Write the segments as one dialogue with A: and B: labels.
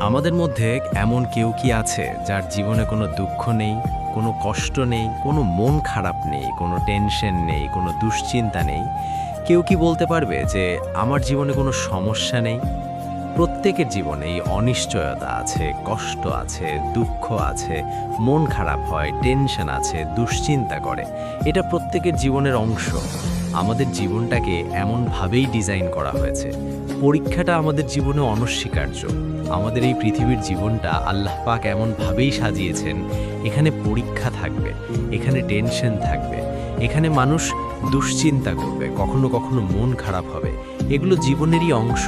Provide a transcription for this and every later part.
A: আমাদের মধ্যে এমন কেউ কি আছে যার জীবনে কোনো দুঃখ নেই, কোনো কষ্ট নেই, কোনো মন খারাপ নেই, কোনো টেনশন নেই, কোনো দুশ্চিন্তা নেই? কেউ কি বলতে পারবে যে আমার জীবনে কোনো সমস্যা নেই? প্রত্যেকের জীবনে এই অনিশ্চয়তা আছে, কষ্ট আছে, দুঃখ আছে, মন খারাপ হয়, টেনশন আছে, দুশ্চিন্তা করে। এটা প্রত্যেকের জীবনের অংশ। আমাদের জীবনটাকে এমনভাবেই ডিজাইন করা হয়েছে। পরীক্ষাটা আমাদের জীবনে অনস্বীকার্য। আমাদের এই পৃথিবীর জীবনটা আল্লাহ পাক এমনভাবেই সাজিয়েছেন, এখানে পরীক্ষা থাকবে, এখানে টেনশন থাকবে, এখানে মানুষ দুশ্চিন্তা করবে, কখনো কখনো মন খারাপ হবে। এগুলো জীবনেরই অংশ।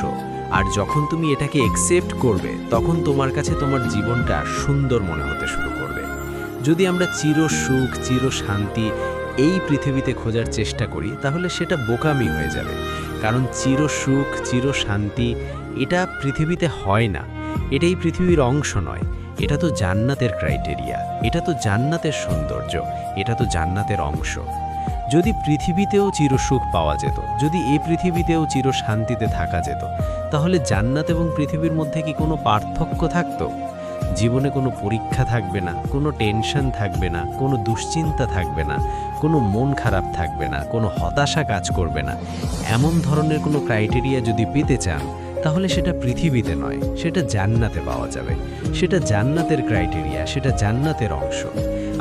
A: আর যখন তুমি এটাকে অ্যাকসেপ্ট করবে, তখন তোমার কাছে তোমার জীবনটা সুন্দর মনে হতে শুরু করবে। যদি আমরা চির সুখ, চির শান্তি এই পৃথিবীতে খোঁজার চেষ্টা করি, তাহলে সেটা বোকামি হয়ে যাবে। কারণ চির সুখ, চির শান্তি এটা পৃথিবীতে হয় না। এটাই পৃথিবীর অংশ নয়। এটা তো জান্নাতের ক্রাইটেরিয়া, এটা তো জান্নাতের সৌন্দর্য, এটা তো জান্নাতের অংশ। যদি পৃথিবীতেও চিরসুখ পাওয়া যেত, যদি এই পৃথিবীতেও চির শান্তিতে থাকা যেত, তাহলে জান্নাত এবং পৃথিবীর মধ্যে কি কোনো পার্থক্য থাকতো? জীবনে কোনো পরীক্ষা থাকবে না, কোনো টেনশন থাকবে না, কোনো দুশ্চিন্তা থাকবে না, কোনো মন খারাপ থাকবে না, কোনো হতাশা কাজ করবে না। এমন ধরনের কোনো ক্রাইটেরিয়া যদি পেতে চান, তাহলে সেটা পৃথিবীতে নয়, সেটা জান্নাতে পাওয়া যাবে। সেটা জান্নাতের ক্রাইটেরিয়া, সেটা জান্নাতের অংশ।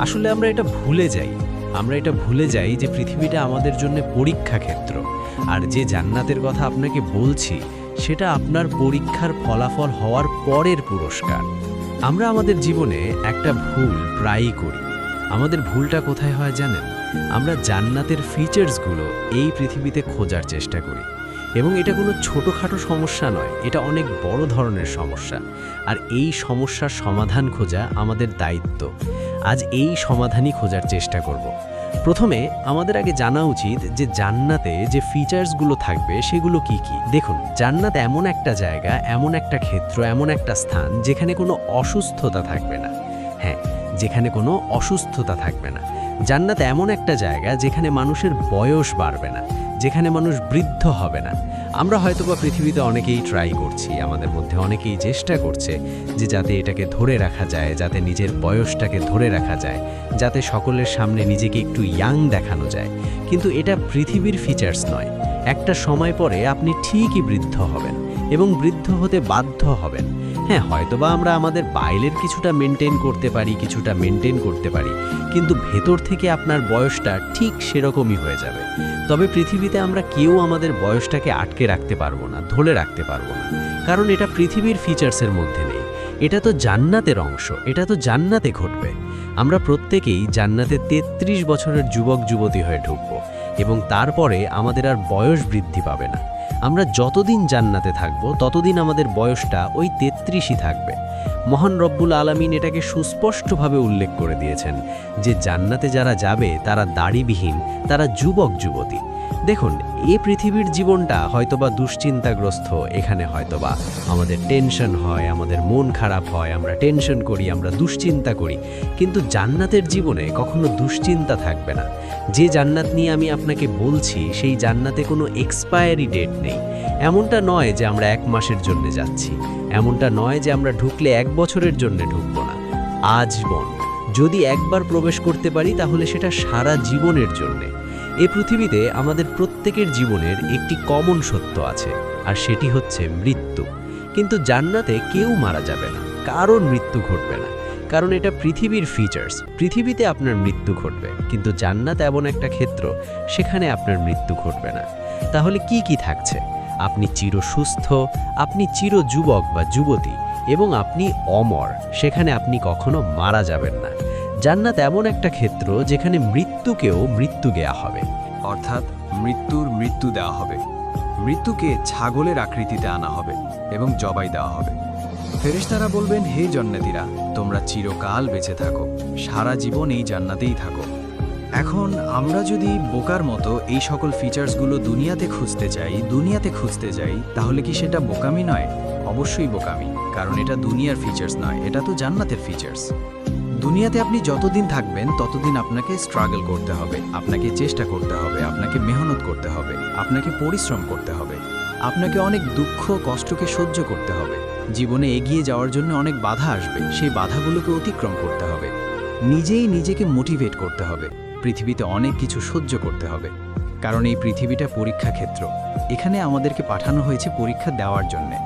A: আসলে আমরা এটা ভুলে যাই। আমরা এটা ভুলে যাই যে পৃথিবীটা আমাদের জন্য পরীক্ষা ক্ষেত্র। আর যে জান্নাতের কথা আপনাকে বলছি, সেটা আপনার পরীক্ষার ফলাফল হওয়ার পরের পুরস্কার। আমরা আমাদের জীবনে একটা ভুল প্রায়ই করি। আমাদের ভুলটা কোথায় হয় জানেন? আমরা জান্নাতের ফিচার্সগুলো এই পৃথিবীতে খোঁজার চেষ্টা করি। এবং এটা কোনো ছোটোখাটো সমস্যা নয়, এটা অনেক বড় ধরনের সমস্যা। আর এই সমস্যার সমাধান খোঁজা আমাদের দায়িত্ব। আজ এই সমাধানই খোঁজার চেষ্টা করব। প্রথমে আমাদের আগে জানা উচিত যে জান্নাতে যে ফিচার্সগুলো থাকবে সেগুলো কি কি। দেখুন, জান্নাত এমন একটা জায়গা, এমন একটা ক্ষেত্র, এমন একটা স্থান যেখানে কোনো অসুস্থতা থাকবে না। হ্যাঁ, যেখানে কোনো অসুস্থতা থাকবে না। জান্নাত এমন একটা জায়গা যেখানে মানুষের বয়স বাড়বে না, যেখানে মানুষ বৃদ্ধ হবে না। আমরা হয়তোবা পৃথিবীতে অনেকেই ট্রাই করছি, আমাদের মধ্যে অনেকেই চেষ্টা করছে যে যাতে এটাকে ধরে রাখা যায়, যাতে নিজের বয়সটাকে ধরে রাখা যায়, যাতে সকলের সামনে নিজেকে একটু ইয়াং দেখানো যায়। কিন্তু এটা পৃথিবীর ফিচার্স নয়। একটা সময় পরে আপনি ঠিকই বৃদ্ধ হবেন এবং বৃদ্ধ হতে বাধ্য হবেন। হ্যাঁ, হয়তোবা আমরা আমাদের বাইরের কিছুটা মেনটেন করতে পারি, কিন্তু ভেতর থেকে আপনার বয়সটা ঠিক সেরকমই হয়ে যাবে। তবে পৃথিবীতে আমরা কেউ আমাদের বয়সটাকে আটকে রাখতে পারবো না, ধরে রাখতে পারবো না, কারণ এটা পৃথিবীর ফিচার্সের মধ্যে নেই। এটা তো জান্নাতের অংশ, এটা তো জান্নাতে ঘটবে। আমরা প্রত্যেকেই জান্নাতে 33 বছরের যুবক যুবতী হয়ে ঢুকবো এবং তারপরে আমাদের আর বয়স বৃদ্ধি পাবে না। আমরা যতদিন জান্নাতে থাকব, ততদিন আমাদের বয়সটা ওই 33ই থাকবে। মহান রব্বুল আলামিন এটাকে সুস্পষ্টভাবে উল্লেখ করে দিয়েছেন যে জান্নাতে যারা যাবে তারা দাড়িবিহীন, তারা যুবক যুবতী। দেখুন, এই পৃথিবীর জীবনটা হয়তোবা দুশ্চিন্তাগ্রস্ত। এখানে হয়তোবা আমাদের টেনশন হয়, আমাদের মন খারাপ হয়, আমরা টেনশন করি, আমরা দুশ্চিন্তা করি। কিন্তু জান্নাতের জীবনে কখনো দুশ্চিন্তা থাকবে না। যে জান্নাত নিয়ে আমি আপনাকে বলছি, সেই জান্নাতে কোনো এক্সপায়ারি ডেট নেই। এমনটা নয় যে আমরা 1 মাসের জন্য যাচ্ছি, এমনটা নয় যে আমরা ঢুকলে 1 বছরের জন্য ঢুকবো না, আজীবন। যদি একবার প্রবেশ করতে পারি, তাহলে সেটা সারা জীবনের জন্যে। এই পৃথিবীতে আমাদের প্রত্যেকের জীবনের একটি কমন সত্য আছে, আর সেটি হচ্ছে মৃত্যু। কিন্তু জান্নাতে কেউ মারা যাবে না, কারোর মৃত্যু ঘটবে না, কারণ এটা পৃথিবীর ফিচার্স। পৃথিবীতে আপনার মৃত্যু ঘটবে, কিন্তু জান্নাত এমন একটা ক্ষেত্র, সেখানে আপনার মৃত্যু ঘটবে না। তাহলে কি কি থাকছে? আপনি চির সুস্থ, আপনি চির যুবক বা যুবতী, এবং আপনি অমর। সেখানে আপনি কখনো মারা যাবেন না। জান্নাত এমন একটা ক্ষেত্র যেখানে মৃত্যুকেও মৃত্যু দেয়া হবে,
B: অর্থাৎ মৃত্যুর মৃত্যু দেওয়া হবে। মৃত্যুকে ছাগলের আকৃতিতে আনা হবে এবং জবাই দেওয়া হবে। ফেরেশতারা বলবেন, হে জান্নাতীরা, তোমরা চিরকাল বেঁচে থাকো, সারা জীবন এই জান্নাতেই থাকো। এখন আমরা যদি বোকার মতো এই সকল ফিচার্সগুলো দুনিয়াতে খুঁজতে যাই, তাহলে কি সেটা বোকামি নয়? অবশ্যই বোকামি, কারণ এটা দুনিয়ার ফিচার্স নয়, এটা তো জান্নাতের ফিচার্স। দুনিয়াতে আপনি যতদিন থাকবেন ততদিন আপনাকে স্ট্রাগল করতে হবে, আপনাকে চেষ্টা করতে হবে, আপনাকে মেহনত করতে হবে, আপনাকে পরিশ্রম করতে হবে, আপনাকে অনেক দুঃখ কষ্টকে সহ্য করতে হবে। জীবনে এগিয়ে যাওয়ার জন্য অনেক বাধা আসবে, সেই বাধাগুলোকে অতিক্রম করতে হবে। নিজেই নিজেকে মোটিভেট করতে হবে। পৃথিবীতে অনেক কিছু সহ্য করতে হবে, কারণ এই পৃথিবীটা পরীক্ষা ক্ষেত্র। এখানে আমাদেরকে পাঠানো হয়েছে পরীক্ষা দেওয়ার জন্যে।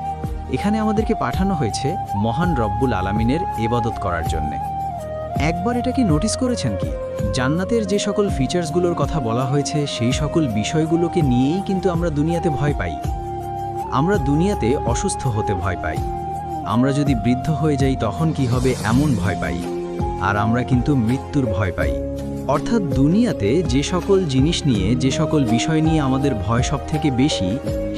B: এখানে আমাদেরকে পাঠানো হয়েছে মহান রব্বুল আলামিনের ইবাদত করার জন্যে। একবার এটাকে নোটিস করেছেন কি, জান্নাতের যে সকল ফিচার্সগুলোর কথা বলা হয়েছে সেই সকল বিষয়গুলোকে নিয়েই কিন্তু আমরা দুনিয়াতে ভয় পাই। আমরা দুনিয়াতে অসুস্থ হতে ভয় পাই, আমরা যদি বৃদ্ধ হয়ে যাই তখন কি হবে এমন ভয় পাই, আর আমরা কিন্তু মৃত্যুর ভয় পাই। অর্থাৎ দুনিয়াতে যে সকল জিনিস নিয়ে, যে সকল বিষয় নিয়ে আমাদের ভয় সবথেকে বেশি,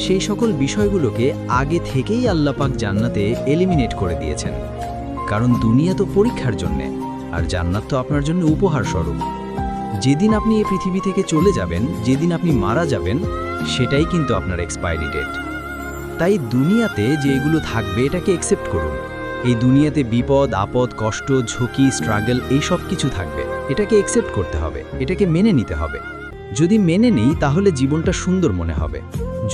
B: সেই সকল বিষয়গুলোকে আগে থেকেই আল্লাহ পাক জান্নাতে এলিমিনেট করে দিয়েছেন। কারণ দুনিয়া তো পরীক্ষার জন্যে, আর জান্নাত তো আপনার জন্য উপহার স্বরূপ। যেদিন আপনি এই পৃথিবী থেকে চলে যাবেন, যেদিন আপনি মারা যাবেন, সেটাই কিন্তু আপনার এক্সপায়ারি ডেট। তাই দুনিয়াতে যে এগুলো থাকবে এটাকে অ্যাকসেপ্ট করুন। এই দুনিয়াতে বিপদ, আপদ, কষ্ট, ঝুঁকি, স্ট্রাগল এই সব কিছু থাকবে, এটাকে অ্যাকসেপ্ট করতে হবে, এটাকে মেনে নিতে হবে। যদি মেনে নেই তাহলে জীবনটা সুন্দর মনে হবে।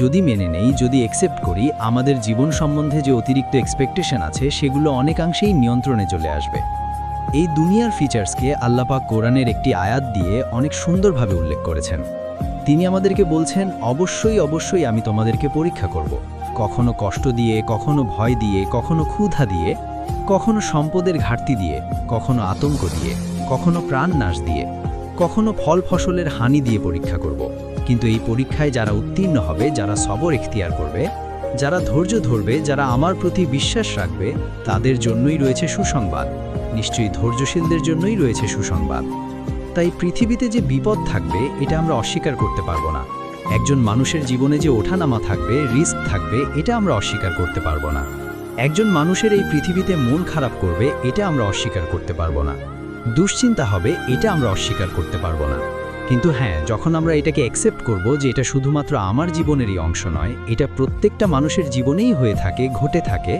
B: যদি মেনে নেই, যদি অ্যাকসেপ্ট করি, আমাদের জীবন সম্বন্ধে যে অতিরিক্ত এক্সপেকটেশন আছে সেগুলো অনেকাংশেই নিয়ন্ত্রণে চলে আসবে। এই দুনিয়ার ফিচার্সকে আল্লাহ পাক কোরআনের একটি আয়াত দিয়ে অনেক সুন্দরভাবে উল্লেখ করেছেন। তিনি আমাদেরকে বলছেন, অবশ্যই অবশ্যই আমি তোমাদেরকে পরীক্ষা করব, কখনো কষ্ট দিয়ে, কখনো ভয় দিয়ে, কখনো ক্ষুধা দিয়ে, কখনো সম্পদের ঘাটতি দিয়ে, কখনো আতঙ্ক দিয়ে, কখনো প্রাণ নাশ দিয়ে, কখনো ফল ফসলের হানি দিয়ে পরীক্ষা করব। কিন্তু এই পরীক্ষায় যারা উত্তীর্ণ হবে, যারা সবর ইখতিয়ার করবে, যারা ধৈর্য ধরবে, যারা আমার প্রতি বিশ্বাস রাখবে, তাদের জন্যই রয়েছে সুসংবাদ। নিশ্চয়ই ধৈর্যশীলদের জন্যই রয়েছে সুসংবাদ। তাই পৃথিবীতে যে বিপদ থাকবে এটা আমরা অস্বীকার করতে পারবো না। একজন মানুষের জীবনে যে ওঠানামা থাকবে, রিস্ক থাকবে, এটা আমরা অস্বীকার করতে পারবো না। একজন মানুষের এই পৃথিবীতে মন খারাপ করবে, এটা আমরা অস্বীকার করতে পারবো না। দুশ্চিন্তা হবে, এটা আমরা অস্বীকার করতে পারবো না। কিন্তু হ্যাঁ, যখন আমরা এটাকে অ্যাকসেপ্ট করব যে এটা শুধুমাত্র আমার জীবনেরই অংশ নয়, এটা প্রত্যেকটা মানুষের জীবনেই হয়ে থাকে, ঘটে থাকে,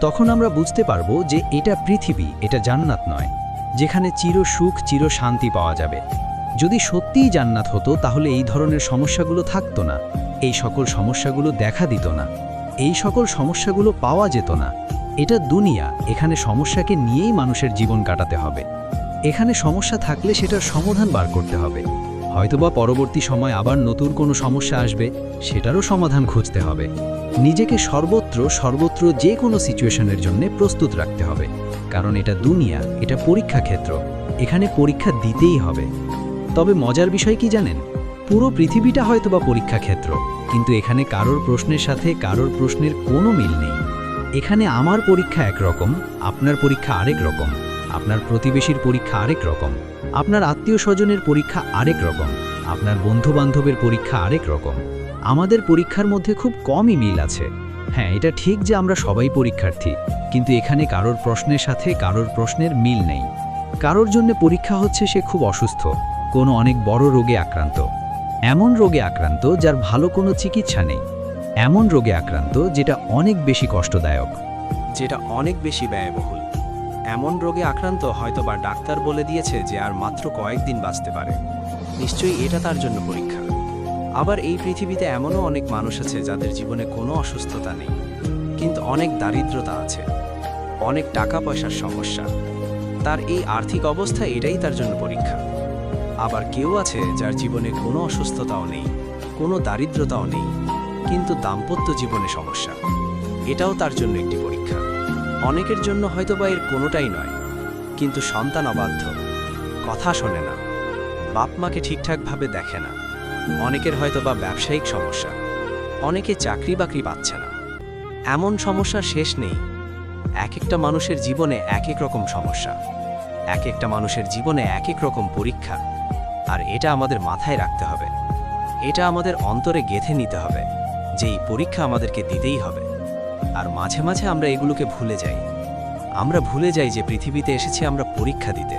B: তখন আমরা বুঝতে পারবো যে এটা পৃথিবী, এটা জান্নাত নয়, যেখানে চির সুখ, চির শান্তি পাওয়া যাবে। যদি সত্যিই জান্নাত হতো তাহলে এই ধরনের সমস্যাগুলো থাকতো না, এই সকল সমস্যাগুলো দেখা দিত না, এই সকল সমস্যাগুলো পাওয়া যেত না। এটা দুনিয়া, এখানে সমস্যাকে নিয়েই মানুষের জীবন কাটাতে হবে। এখানে সমস্যা থাকলে সেটার সমাধান বার করতে হবে। হয়তোবা পরবর্তী সময় আবার নতুন কোনো সমস্যা আসবে, সেটারও সমাধান খুঁজতে হবে। নিজেকে সর্বত্র যে কোনো সিচুয়েশনের জন্য প্রস্তুত রাখতে হবে, কারণ এটা দুনিয়া, এটা পরীক্ষা ক্ষেত্র, এখানে পরীক্ষা দিতেই হবে। তবে মজার বিষয় কি জানেন, পুরো পৃথিবীটা হয়তোবা পরীক্ষা ক্ষেত্র, কিন্তু এখানে কারোর প্রশ্নের সাথে কারোর প্রশ্নের কোনো মিল নেই। এখানে আমার পরীক্ষা একরকম, আপনার পরীক্ষা আরেক রকম, আপনার প্রতিবেশীর পরীক্ষা আরেক রকম, আপনার আত্মীয় স্বজনের পরীক্ষা আরেক রকম, আপনার বন্ধু বান্ধবের পরীক্ষা আরেক রকম। আমাদের পরীক্ষার মধ্যে খুব কমই মিল আছে। হ্যাঁ, এটা ঠিক যে আমরা সবাই পরীক্ষার্থী, কিন্তু এখানে কারোর প্রশ্নের সাথে কারোর প্রশ্নের মিল নেই। কারোর জন্য পরীক্ষা হচ্ছে সে খুব অসুস্থ, কোনো অনেক বড় রোগে আক্রান্ত, এমন রোগে আক্রান্ত যার ভালো কোনো চিকিৎসা নেই, এমন রোগে আক্রান্ত যেটা অনেক বেশি কষ্টদায়ক,
A: যেটা অনেক বেশি ব্যয়বহুল। এমন রোগে আক্রান্ত হয়তোবা ডাক্তার বলে দিয়েছে যে আর মাত্র কয়েকদিন বাঁচতে পারে। নিশ্চয়ই এটা তার জন্য পরীক্ষা। আবার এই পৃথিবীতে এমনও অনেক মানুষ আছে যাদের জীবনে কোনো অসুস্থতা নেই, কিন্তু অনেক দারিদ্রতা আছে, অনেক টাকা পয়সার সমস্যা। তার এই আর্থিক অবস্থা, এটাই তার জন্য পরীক্ষা। আবার কেউ আছে যার জীবনে কোনো অসুস্থতাও নেই, কোনো দারিদ্রতাও নেই, কিন্তু দাম্পত্য জীবনে সমস্যা, এটাও তার জন্য একটি পরীক্ষা। অনেকের জন্য হয়তোবা এর কোনোটাই নয়, কিন্তু সন্তান অবাধ্য, কথা শোনে না, বাপ মাকে ঠিকঠাকভাবে দেখে না। অনেকের হয়তোবা ব্যবসায়িক সমস্যা, অনেকে চাকরি বাকরি পাচ্ছে না। এমন সমস্যার শেষ নেই। এক একটা মানুষের জীবনে এক এক রকম সমস্যা, এক একটা মানুষের জীবনে এক এক রকম পরীক্ষা। আর এটা আমাদের মাথায় রাখতে হবে, এটা আমাদের অন্তরে গেঁথে নিতে হবে যে এই পরীক্ষা আমাদেরকে দিতেই হবে। আর মাঝে মাঝে আমরা এগুলোকে ভুলে যাই। আমরা ভুলে যাই যে পৃথিবীতে এসেছি আমরা পরীক্ষা দিতে।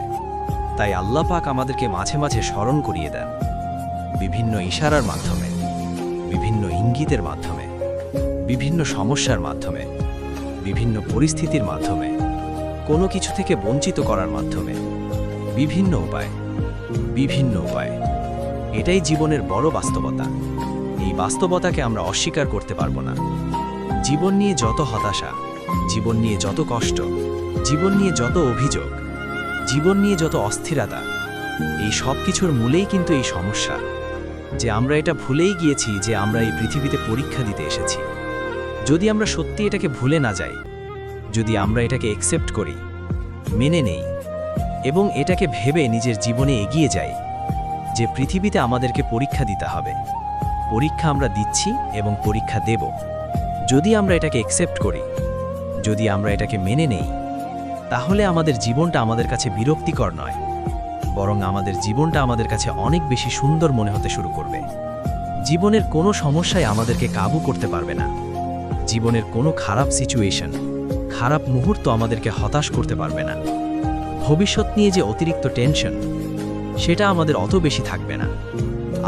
A: তাই আল্লাহ পাক আমাদেরকে মাঝে মাঝে স্মরণ করিয়ে দেন, বিভিন্ন ইশারার মাধ্যমে, বিভিন্ন ইঙ্গিতের মাধ্যমে, বিভিন্ন সমস্যার মাধ্যমে, বিভিন্ন পরিস্থিতির মাধ্যমে, কোনো কিছু থেকে বঞ্চিত করার মাধ্যমে, বিভিন্ন উপায়। এটাই জীবনের বড় বাস্তবতা। এই বাস্তবতাকে আমরা অস্বীকার করতে পারবো না। জীবন নিয়ে যত হতাশা, জীবন নিয়ে যত কষ্ট, জীবন নিয়ে যত অভিযোগ, জীবন নিয়ে যত অস্থিরতা, এই সব কিছুর মূলেই কিন্তু এই সমস্যা, যে আমরা এটা ভুলেই গিয়েছি যে আমরা এই পৃথিবীতে পরীক্ষা দিতে এসেছি। যদি আমরা সত্যি এটাকে ভুলে না যাই, যদি আমরা এটাকে অ্যাকসেপ্ট করি, মেনে নেই এবং এটাকে ভেবে নিজের জীবনে এগিয়ে যাই যে পৃথিবীতে আমাদেরকে পরীক্ষা দিতে হবে, পরীক্ষা আমরা দিচ্ছি এবং পরীক্ষা দেব। যদি আমরা এটাকে অ্যাকসেপ্ট করি, যদি আমরা এটাকে মেনে নেই, তাহলে আমাদের জীবনটা আমাদের কাছে বিরক্তিকর নয়, বরং আমাদের জীবনটা আমাদের কাছে অনেক বেশি সুন্দর মনে হতে শুরু করবে। জীবনের কোনো সমস্যাই আমাদেরকে কাবু করতে পারবে না। জীবনের কোনো খারাপ সিচুয়েশন, খারাপ মুহূর্ত আমাদেরকে হতাশ করতে পারবে না। ভবিষ্যৎ নিয়ে যে অতিরিক্ত টেনশন, সেটা আমাদের অত বেশি থাকবে না।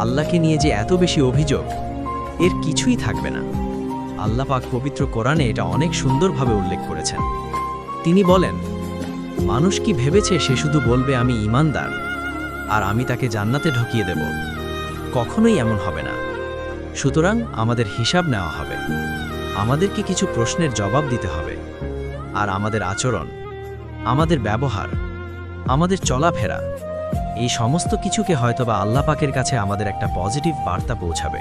A: আল্লাহকে নিয়ে যে এত বেশি অভিযোগ, এর কিছুই থাকবে না। আল্লাহ পাক পবিত্র কোরআনে এটা অনেক সুন্দরভাবে উল্লেখ করেছেন। তিনি বলেন, মানুষ কি ভেবেছে সে শুধু বলবে আমি ঈমানদার আর আমি তাকে জান্নাতে ঢুকিয়ে দেব? কখনোই এমন হবে না। সুতরাং আমাদের হিসাব নেওয়া হবে, আমাদেরকে কিছু প্রশ্নের জবাব দিতে হবে। আর আমাদের আচরণ, আমাদের ব্যবহার, আমাদের চলাফেরা, এই সমস্ত কিছুকে হয়তোবা আল্লাহ পাকের কাছে আমাদের একটা পজিটিভ বার্তা পৌঁছাবে।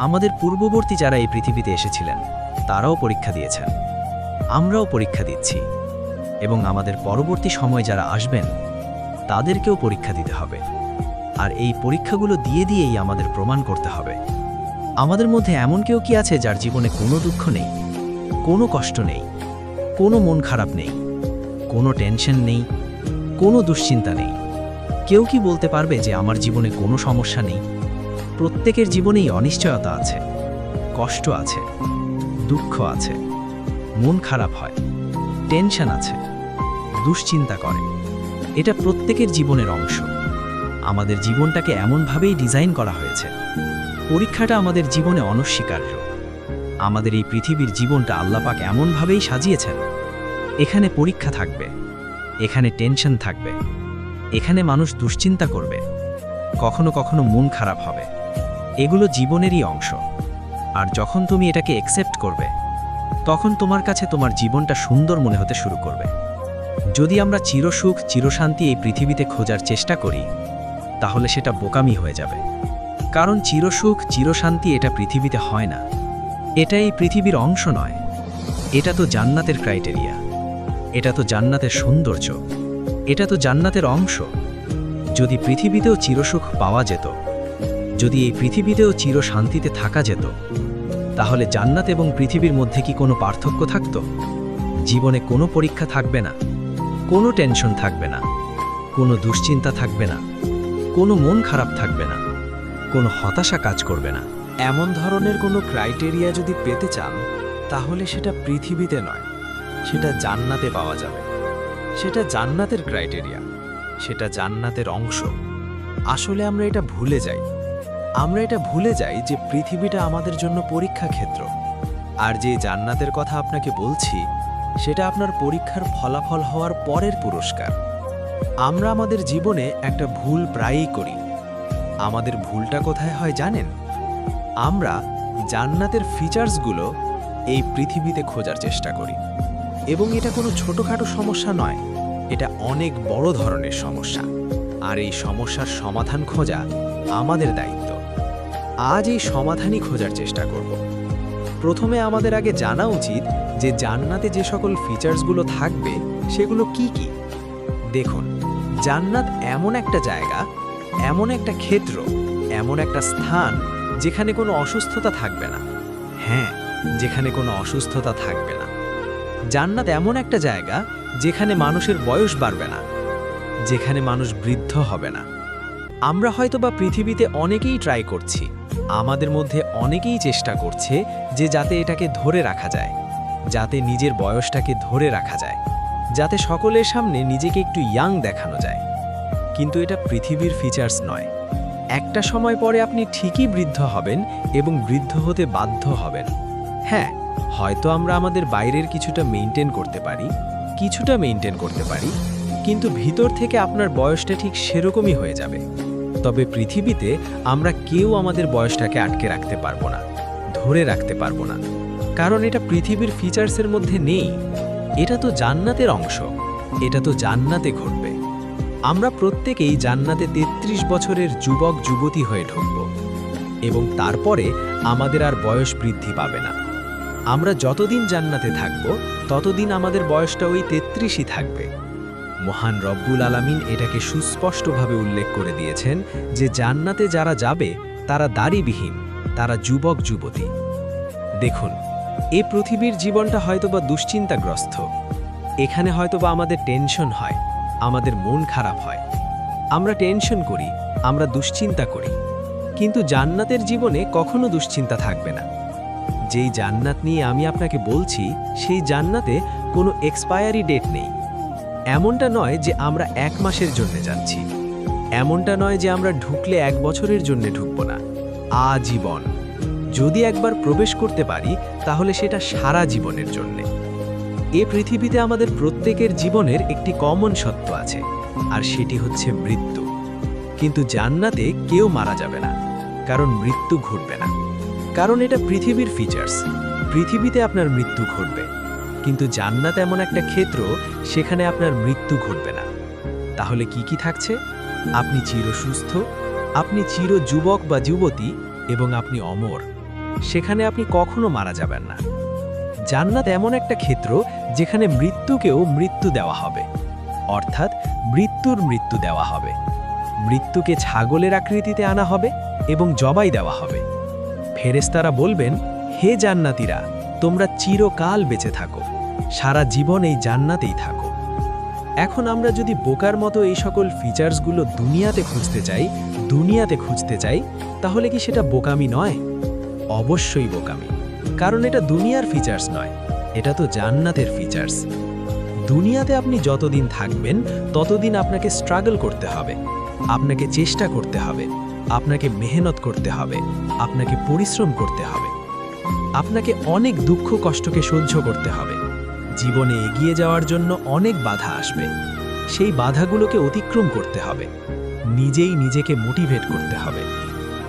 A: আমাদের পূর্ববর্তী যারা এই পৃথিবীতে এসেছিলেন, তারাও পরীক্ষা দিয়েছেন, আমরাও পরীক্ষা দিচ্ছি, এবং আমাদের পরবর্তী সময় যারা আসবেন, তাদেরকেও পরীক্ষা দিতে হবে। আর এই পরীক্ষাগুলো দিয়ে দিয়েই আমাদের প্রমাণ করতে হবে। আমাদের মধ্যে এমন কেউ কি আছে যার জীবনে কোনো দুঃখ নেই, কোনো কষ্ট নেই, কোনো মন খারাপ নেই, কোনো টেনশন নেই, কোনো দুশ্চিন্তা নেই? কেউ কি বলতে পারবে যে আমার জীবনে কোনো সমস্যা নেই? প্রত্যেকের জীবনেই অনিশ্চয়তা আছে, কষ্ট আছে, দুঃখ আছে, মন খারাপ হয়, টেনশন আছে, দুশ্চিন্তা করে। এটা প্রত্যেকের জীবনের অংশ। আমাদের জীবনটাকে এমনভাবেই ডিজাইন করা হয়েছে। পরীক্ষাটা আমাদের জীবনে অনস্বীকার্য। আমাদের এই পৃথিবীর জীবনটা আল্লাহ পাক এমনভাবেই সাজিয়েছেন। এখানে পরীক্ষা থাকবে, এখানে টেনশন থাকবে, এখানে মানুষ দুশ্চিন্তা করবে, কখনো কখনো মন খারাপ হবে। এগুলো জীবনেরই অংশ। আর যখন তুমি এটাকে অ্যাকসেপ্ট করবে, তখন তোমার কাছে তোমার জীবনটা সুন্দর মনে হতে শুরু করবে। যদি আমরা চিরসুখ চিরশান্তি এই পৃথিবীতে খোঁজার চেষ্টা করি, তাহলে সেটা বোকামি হয়ে যাবে। কারণ চিরসুখ চিরশান্তি এটা পৃথিবীতে হয় না। এটা এই পৃথিবীর অংশ নয়। এটা তো জান্নাতের ক্রাইটেরিয়া, এটা তো জান্নাতের সৌন্দর্য, এটা তো জান্নাতের অংশ। যদি পৃথিবীতেও চিরসুখ পাওয়া যেত, যদি এই পৃথিবীতেও চিরশান্তিতে থাকা যেত, তাহলে জান্নাত এবং পৃথিবীর মধ্যে কি কোনো পার্থক্য থাকত? জীবনে কোনো পরীক্ষা থাকবে না, কোনো টেনশন থাকবে না, কোনো দুশ্চিন্তা থাকবে না, কোনো মন খারাপ থাকবে না, কোনো হতাশা কাজ করবে না।
B: এমন ধরনের কোনো ক্রাইটেরিয়া যদি পেতে চান, তাহলে সেটা পৃথিবীতে নয়, সেটা জান্নাতে পাওয়া যাবে। সেটা জান্নাতের ক্রাইটেরিয়া, সেটা জান্নাতের অংশ। আসলে আমরা এটা ভুলে যাই। আমরা এটা ভুলে যাই যে পৃথিবীটা আমাদের জন্য পরীক্ষা ক্ষেত্র। আর যে জান্নাতের কথা আপনাকে বলছি, সেটা আপনার পরীক্ষার ফলাফল হওয়ার পরের পুরস্কার। আমরা আমাদের জীবনে একটা ভুল প্রায়ই করি। আমাদের ভুলটা কোথায় হয় জানেন? আমরা জান্নাতের ফিচার্সগুলো এই পৃথিবীতে খোঁজার চেষ্টা করি। এবং এটা কোনো ছোটখাটো সমস্যা নয়, এটা অনেক বড় ধরনের সমস্যা। আর এই সমস্যার সমাধান খোঁজা আমাদের দায়িত্ব। আজ এই সমাধানই খোঁজার চেষ্টা করব। প্রথমে আমাদের আগে জানা উচিত যে জান্নাতে যে সকল ফিচার্সগুলো থাকবে সেগুলো কি কি। দেখুন, জান্নাত এমন একটা জায়গা, এমন একটা ক্ষেত্র, এমন একটা স্থান যেখানে কোনো অসুস্থতা থাকবে না। হ্যাঁ, যেখানে কোনো অসুস্থতা থাকবে না। জান্নাত এমন একটা জায়গা যেখানে মানুষের বয়স বাড়বে না, যেখানে মানুষ বৃদ্ধ হবে না। আমরা হয়তোবা পৃথিবীতে অনেকেই ট্রাই করছি, আমাদের মধ্যে অনেকেই চেষ্টা করছে যে যাতে এটাকে ধরে রাখা যায়, যাতে নিজের বয়সটাকে ধরে রাখা যায়, যাতে সকলের সামনে নিজেকে একটু ইয়াং দেখানো যায়। কিন্তু এটা পৃথিবীর ফিচার্স নয়। একটা সময় পরে আপনি ঠিকই বৃদ্ধ হবেন এবং বৃদ্ধ হতে বাধ্য হবেন। হ্যাঁ, হয়তো আমরা আমাদের বাইরের কিছুটা মেইনটেইন করতে পারি, কিন্তু ভিতর থেকে আপনার বয়সটা ঠিক সেরকমই হয়ে যাবে। তবে পৃথিবীতে আমরা কেউ আমাদের বয়সটাকে আটকে রাখতে পারবো না, ধরে রাখতে পারবো না।
A: কারণ এটা পৃথিবীর ফিচার্সের মধ্যে নেই। এটা তো জান্নাতের অংশ, এটা তো জান্নাতে ঘটবে। আমরা প্রত্যেকেই জান্নাতে ৩৩ বছরের যুবক যুবতী হয়ে ঢুকব এবং তারপরে আমাদের আর বয়স বৃদ্ধি পাবে না। আমরা যতদিন জান্নাতে থাকব ততদিন আমাদের বয়সটা ওই ৩৩ই থাকবে। মহান রব্বুল আলামিন এটাকে সুস্পষ্টভাবে উল্লেখ করে দিয়েছেন যে জান্নাতে যারা যাবে তারা দাড়িবিহীন, তারা যুবক যুবতী। দেখুন, এই পৃথিবীর জীবনটা হয়তোবা দুশ্চিন্তাগ্রস্ত। এখানে হয়তোবা আমাদের টেনশন হয়, আমাদের মন খারাপ হয়, আমরা টেনশন করি, আমরা দুশ্চিন্তা করি। কিন্তু জান্নাতের জীবনে কখনো দুশ্চিন্তা থাকবে না। যেই জান্নাত নিয়ে আমি আপনাকে বলছি, সেই জান্নাতে কোনো এক্সপায়ারি ডেট নেই। এমনটা নয় যে আমরা 1 মাসের জন্য যাচ্ছি, এমনটা নয় যে আমরা ঢুকলে 1 বছরের জন্য ঢুকব না, আজীবন। যদি একবার প্রবেশ করতে পারি তাহলে সেটা সারা জীবনের জন্য। এ পৃথিবীতে আমাদের প্রত্যেকের জীবনের একটি কমন সত্য আছে, আর সেটি হচ্ছে মৃত্যু। কিন্তু জান্নাতে কেউ মারা যাবে না, কারণ মৃত্যু ঘটবে না। কারণ এটা পৃথিবীর ফিচার্স, পৃথিবীতে আপনার মৃত্যু ঘটবে। কিন্তু জান্নাত এমন একটা ক্ষেত্র, সেখানে আপনার মৃত্যু ঘটবে না। তাহলে কি কি থাকছে? আপনি চিরসুস্থ, আপনি চির যুবক বা যুবতী, এবং আপনি অমর। সেখানে আপনি কখনো মারা যাবেন না। জান্নাত এমন একটা ক্ষেত্র যেখানে মৃত্যুকেও মৃত্যু দেওয়া হবে, অর্থাৎ মৃত্যুর মৃত্যু দেওয়া হবে। মৃত্যুকে ছাগলের আকৃতিতে আনা হবে এবং জবাই দেওয়া হবে। ফেরেশতারা বলবেন, হে জান্নাতীরা, তোমরা চিরকাল বেঁচে থাকো, সারা জীবন এই জান্নাতেই থাকো। এখন আমরা যদি বোকার মতো এই সকল ফিচার্সগুলো দুনিয়াতে খুঁজতে চাই, তাহলে কি সেটা বোকামি নয়? অবশ্যই বোকামি, কারণ এটা দুনিয়ার ফিচার্স নয়, এটা তো জান্নাতের ফিচার্স। দুনিয়াতে আপনি যতদিন থাকবেন ততদিন আপনাকে স্ট্রাগল করতে হবে, আপনাকে চেষ্টা করতে হবে, আপনাকে মেহনত করতে হবে, আপনাকে পরিশ্রম করতে হবে, আপনাকে অনেক দুঃখ কষ্টকে সহ্য করতে হবে। জীবনে এগিয়ে যাওয়ার জন্য অনেক বাধা আসবে, সেই বাধাগুলোকে অতিক্রম করতে হবে। নিজেই নিজেকে মোটিভেট করতে হবে,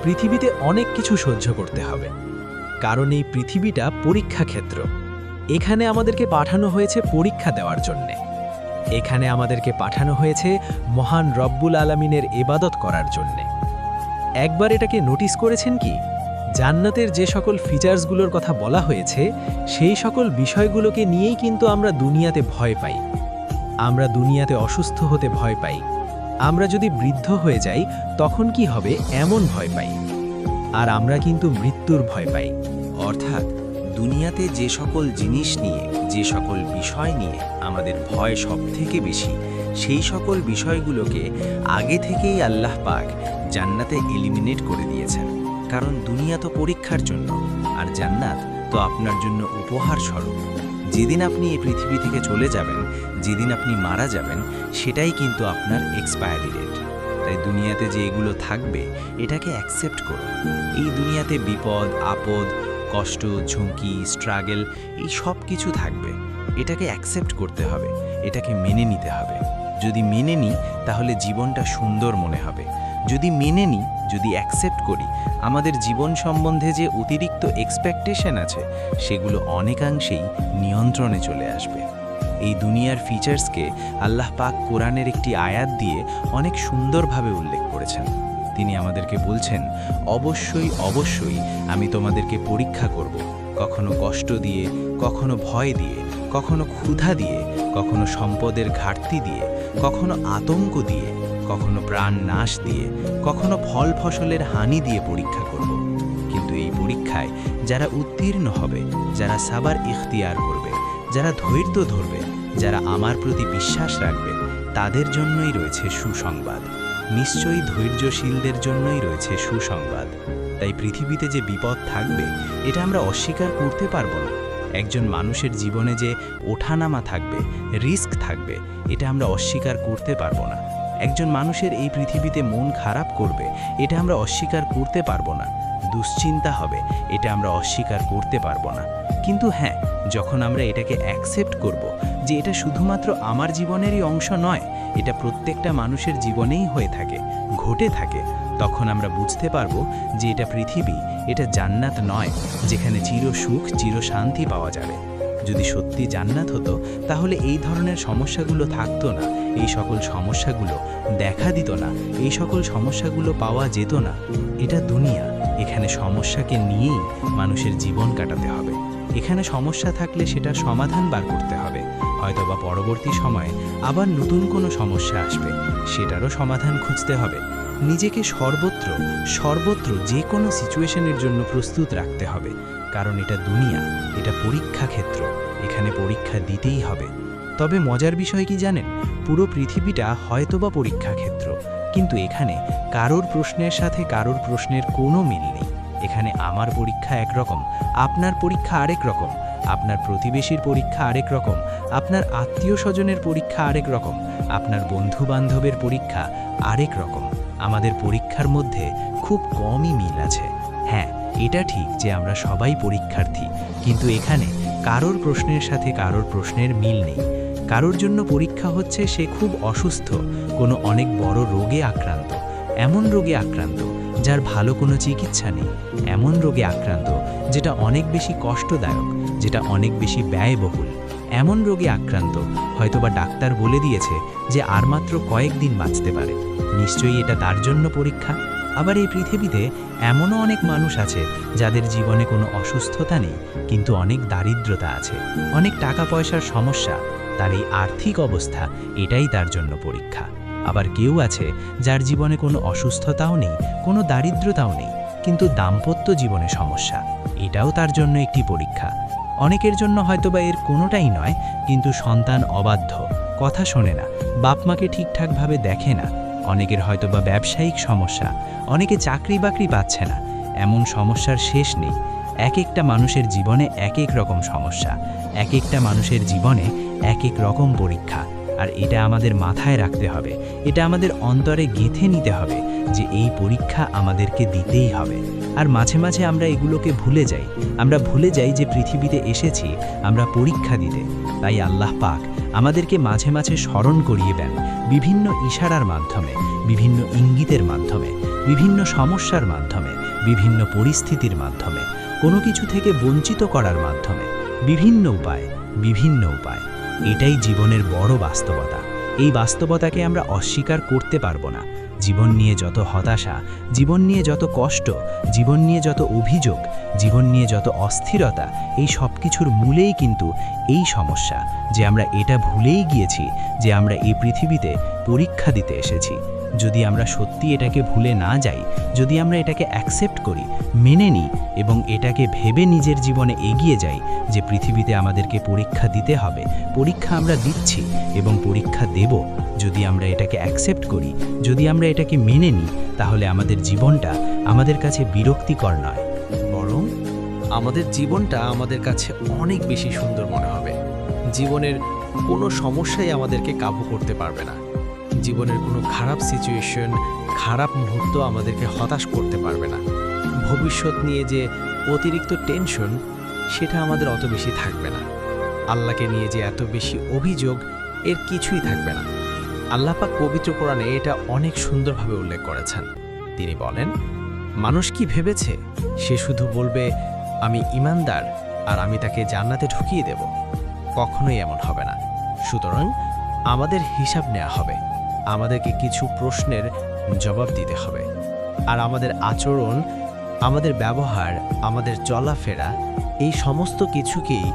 A: পৃথিবীতে অনেক কিছু সহ্য করতে হবে। কারণ এই পৃথিবীটা পরীক্ষা ক্ষেত্র। এখানে আমাদেরকে পাঠানো হয়েছে পরীক্ষা দেওয়ার জন্যে। এখানে আমাদেরকে পাঠানো হয়েছে মহান রব্বুল আলামিনের ইবাদত করার জন্যে। একবার এটাকে নোটিস করেছেন কি? জান্নাতের যে সকল ফিচার্সগুলোর কথা বলা হয়েছে, সেই সকল বিষয়গুলোকে নিয়েই কিন্তু আমরা দুনিয়াতে ভয় পাই। আমরা দুনিয়াতে অসুস্থ হতে ভয় পাই। আমরা যদি বৃদ্ধ হয়ে যাই তখন কি হবে, এমন ভয় পাই। আর আমরা কিন্তু মৃত্যুর ভয় পাই।
C: অর্থাৎ দুনিয়াতে যে সকল জিনিস নিয়ে, যে সকল বিষয় নিয়ে আমাদের ভয় সবথেকে বেশি, সেই সকল বিষয়গুলোকে আগে থেকেই আল্লাহ পাক জান্নাতে এলিমিনেট করে দিয়েছেন। কারণ দুনিয়া তো পরীক্ষার জন্য, আর জান্নাত তো আপনার জন্য উপহার স্বরূপ। যেদিন আপনি এই পৃথিবী থেকে চলে যাবেন, যেদিন আপনি মারা যাবেন, সেটাই কিন্তু আপনার এক্সপায়ারি ডেট। তাই দুনিয়াতে যে এগুলো থাকবে, এটাকে অ্যাকসেপ্ট করুন। এই দুনিয়াতে বিপদ, আপদ, কষ্ট, ঝুঁকি, স্ট্রাগল, এই সব কিছু থাকবে। এটাকে অ্যাকসেপ্ট করতে হবে, এটাকে মেনে নিতে হবে। যদি মেনে নিই তাহলে জীবনটা সুন্দর মনে হবে। যদি মেনে নিই, যদি অ্যাকসেপ্ট করি, আমাদের জীবন সম্বন্ধে যে অতিরিক্ত এক্সপেকটেশন আছে, সেগুলো অনেকাংশেই নিয়ন্ত্রণে চলে আসবে। এই দুনিয়ার ফিচার্সকে আল্লাহ পাক কোরআনের একটি আয়াত দিয়ে অনেক সুন্দরভাবে উল্লেখ করেছেন। তিনি আমাদেরকে বলছেন, অবশ্যই অবশ্যই আমি তোমাদেরকে পরীক্ষা করব, কখনো কষ্ট দিয়ে, কখনো ভয় দিয়ে, কখনো ক্ষুধা দিয়ে, কখনো সম্পদের ঘাটতি দিয়ে, কখনো আতঙ্ক দিয়ে, কখনো প্রাণ নাশ দিয়ে, কখনো ফল ফসলের হানি দিয়ে পরীক্ষা করব। কিন্তু এই পরীক্ষায় যারা উত্তীর্ণ হবে, যারা সাবার ইখতিয়ার করবে, যারা ধৈর্য ধরবে, যারা আমার প্রতি বিশ্বাস রাখবে, তাদের জন্যই রয়েছে সুসংবাদ। নিশ্চয়ই ধৈর্যশীলদের জন্যই রয়েছে সুসংবাদ। তাই পৃথিবীতে যে বিপদ থাকবে, এটা আমরা অস্বীকার করতে পারবো না। একজন মানুষের জীবনে যে ওঠানামা থাকবে, রিস্ক থাকবে, এটা আমরা অস্বীকার করতে পারবো না। একজন মানুষের এই পৃথিবীতে মন খারাপ করবে, এটা আমরা অস্বীকার করতে পারবো না। দুশ্চিন্তা হবে, এটা আমরা অস্বীকার করতে পারবো না। কিন্তু হ্যাঁ, যখন আমরা এটাকে অ্যাকসেপ্ট করব যে এটা শুধুমাত্র আমার জীবনেরই অংশ নয়, এটা প্রত্যেকটা মানুষের জীবনেই হয়ে থাকে, ঘটে থাকে, তখন আমরা বুঝতে পারবো যে এটা পৃথিবী, এটা জান্নাত নয় যেখানে চির সুখ চির শান্তি পাওয়া যাবে। যদি সত্যি জান্নাত হতো তাহলে এই ধরনের সমস্যাগুলো থাকতো না, এই সকল সমস্যাগুলো দেখা দিত না, এই সকল সমস্যাগুলো পাওয়া যেত না। এটা দুনিয়া, এখানে সমস্যাকে নিয়েই মানুষের জীবন কাটাতে হবে। এখানে সমস্যা থাকলে সেটার সমাধান বার করতে হবে, হয়তোবা পরবর্তী সময়ে আবার নতুন কোনো সমস্যা আসবে, সেটারও সমাধান খুঁজতে হবে। নিজেকে সর্বত্র যে কোনো সিচুয়েশনের জন্য প্রস্তুত রাখতে হবে, কারণ এটা দুনিয়া, এটা পরীক্ষা ক্ষেত্র, এখানে পরীক্ষা দিতেই হবে। তবে মজার বিষয় কি জানেন, পুরো পৃথিবীটা হয়তোবা পরীক্ষা ক্ষেত্র, কিন্তু এখানে কারোর প্রশ্নের সাথে কারোর প্রশ্নের কোনো মিল নেই। এখানে আমার পরীক্ষা একরকম, আপনার পরীক্ষা আরেক রকম, আপনার প্রতিবেশীর পরীক্ষা আরেক রকম, আপনার আত্মীয় স্বজনের পরীক্ষা আরেক রকম, আপনার বন্ধু বান্ধবের পরীক্ষা আরেক রকম। আমাদের পরীক্ষার মধ্যে খুব কমই মিল আছে। হ্যাঁ, এটা ঠিক যে আমরা সবাই পরীক্ষার্থী, কিন্তু এখানে কারোর প্রশ্নের সাথে কারোর প্রশ্নের মিল নেই। কারোর জন্য পরীক্ষা হচ্ছে সে খুব অসুস্থ, কোনো অনেক বড় রোগে আক্রান্ত, এমন রোগে আক্রান্ত যার ভালো কোনো চিকিৎসা নেই, এমন রোগে আক্রান্ত যেটা অনেক বেশি কষ্টদায়ক, যেটা অনেক বেশি ব্যয়বহুল, এমন রোগে আক্রান্ত হয়তোবা ডাক্তার বলে দিয়েছে যে আর মাত্র কয়েকদিন বাঁচতে পারে। নিশ্চয়ই এটা তার জন্য পরীক্ষা। আবার এই পৃথিবীতে এমনও অনেক মানুষ আছে যাদের জীবনে কোনো অসুস্থতা নেই, কিন্তু অনেক দারিদ্রতা আছে, অনেক টাকা পয়সার সমস্যা, তার এই আর্থিক অবস্থা এটাই তার জন্য পরীক্ষা। আবার কেউ আছে যার জীবনে কোনো অসুস্থতাও নেই, কোনো দারিদ্রতাও নেই, কিন্তু দাম্পত্য জীবনে সমস্যা, এটাও তার জন্য একটি পরীক্ষা। অনেকের জন্য হয়তোবা এর কোনোটাই নয়, কিন্তু সন্তান অবাধ্য, কথা শোনে না, বাপ মাকে ঠিকঠাকভাবে দেখে না। অনেকের হয়তোবা ব্যবসায়িক সমস্যা, অনেকে চাকরি বাকরি পাচ্ছে না, এমন সমস্যার শেষ নেই। এক একটা মানুষের জীবনে এক এক রকম সমস্যা, এক একটা মানুষের জীবনে এক এক রকম পরীক্ষা। আর এটা আমাদের মাথায় রাখতে হবে, এটা আমাদের অন্তরে গেঁথে নিতে হবে যে এই পরীক্ষা আমাদেরকে দিতেই হবে। আর মাঝে মাঝে আমরা এগুলোকে ভুলে যাই, আমরা ভুলে যাই যে পৃথিবীতে এসেছি আমরা পরীক্ষা দিতে। তাই আল্লাহ পাক আমাদেরকে মাঝে মাঝে স্মরণ করিয়ে দেন, বিভিন্ন ইশারার মাধ্যমে, বিভিন্ন ইঙ্গিতের মাধ্যমে, বিভিন্ন সমস্যার মাধ্যমে, বিভিন্ন পরিস্থিতির মাধ্যমে, কোনো কিছু থেকে বঞ্চিত করার মাধ্যমে, বিভিন্ন উপায়। এটাই জীবনের বড় বাস্তবতা। এই বাস্তবতাকে আমরা অস্বীকার করতে পারবো না। জীবন নিয়ে যত হতাশা, জীবন নিয়ে যত কষ্ট, জীবন নিয়ে যত অভিযোগ, জীবন নিয়ে যত অস্থিরতা, এই সব কিছুর মূলেই কিন্তু এই সমস্যা যে আমরা এটা ভুলেই গিয়েছি যে আমরা এই পৃথিবীতে পরীক্ষা দিতে এসেছি। যদি আমরা সত্যি এটাকে ভুলে না যাই, যদি আমরা এটাকে অ্যাকসেপ্ট করি, মেনে নিই এবং এটাকে ভেবে নিজের জীবনে এগিয়ে যাই যে পৃথিবীতে আমাদেরকে পরীক্ষা দিতে হবে, পরীক্ষা আমরা দিচ্ছি এবং পরীক্ষা দেব, যদি আমরা এটাকে অ্যাকসেপ্ট করি, যদি আমরা এটাকে মেনে নিই, তাহলে আমাদের জীবনটা আমাদের কাছে বিরক্তিকর নয়, বরং
A: আমাদের জীবনটা আমাদের কাছে অনেক বেশি সুন্দর মনে হবে। জীবনের কোনো সমস্যাই আমাদেরকে কাবু করতে পারবে না। জীবনের কোনো খারাপ সিচুয়েশন, খারাপ মুহূর্ত আমাদেরকে হতাশ করতে পারবে না। ভবিষ্যৎ নিয়ে যে অতিরিক্ত টেনশন, সেটা আমাদের অত বেশি থাকবে না। আল্লাহকে নিয়ে যে এত বেশি অভিযোগ, এর কিছুই থাকবে না। আল্লাহ পাক পবিত্র কোরআনে এটা অনেক সুন্দরভাবে উল্লেখ করেছেন। তিনি বলেন, মানুষ কি ভেবেছে সে শুধু বলবে আমি ঈমানদার আর আমি তাকে জান্নাতে ঢুকিয়ে দেব? কখনোই এমন হবে না। সুতরাং আমাদের হিসাব নেওয়া হবে, আমাদেরকে কিছু প্রশ্নের জবাব দিতে হবে। আর আমাদের আচরণ, আমাদের ব্যবহার, আমাদের চলাফেরা, এই সমস্ত কিছুকেই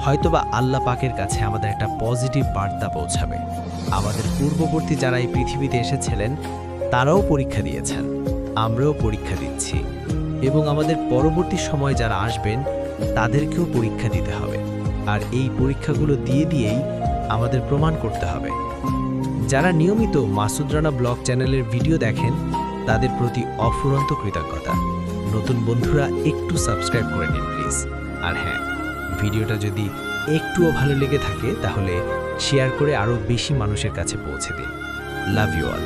A: হয়তোবা আল্লাহ পাকের কাছে আমাদের একটা পজিটিভ বার্তা পৌঁছাবে। আমাদের পূর্ববর্তী যারা এই পৃথিবীতে এসেছিলেন তারাও পরীক্ষা দিয়েছেন, আমরাও পরীক্ষা দিচ্ছি, এবং আমাদের পরবর্তী সময় যারা আসবেন তাদেরকেও পরীক্ষা দিতে হবে। আর এই পরীক্ষাগুলো দিয়েই আমাদের প্রমাণ করতে হবে। যারা নিয়মিত মাসুদ রানা ব্লগ চ্যানেলের ভিডিও দেখেন তাদের প্রতি অফুরন্ত কৃতজ্ঞতা। নতুন বন্ধুরা একটু সাবস্ক্রাইব করে নিন প্লিজ। আর হ্যাঁ, ভিডিওটা যদি একটুও ভালো লেগে থাকে তাহলে শেয়ার করে আরও বেশি মানুষের কাছে পৌঁছে দিন। Love you all.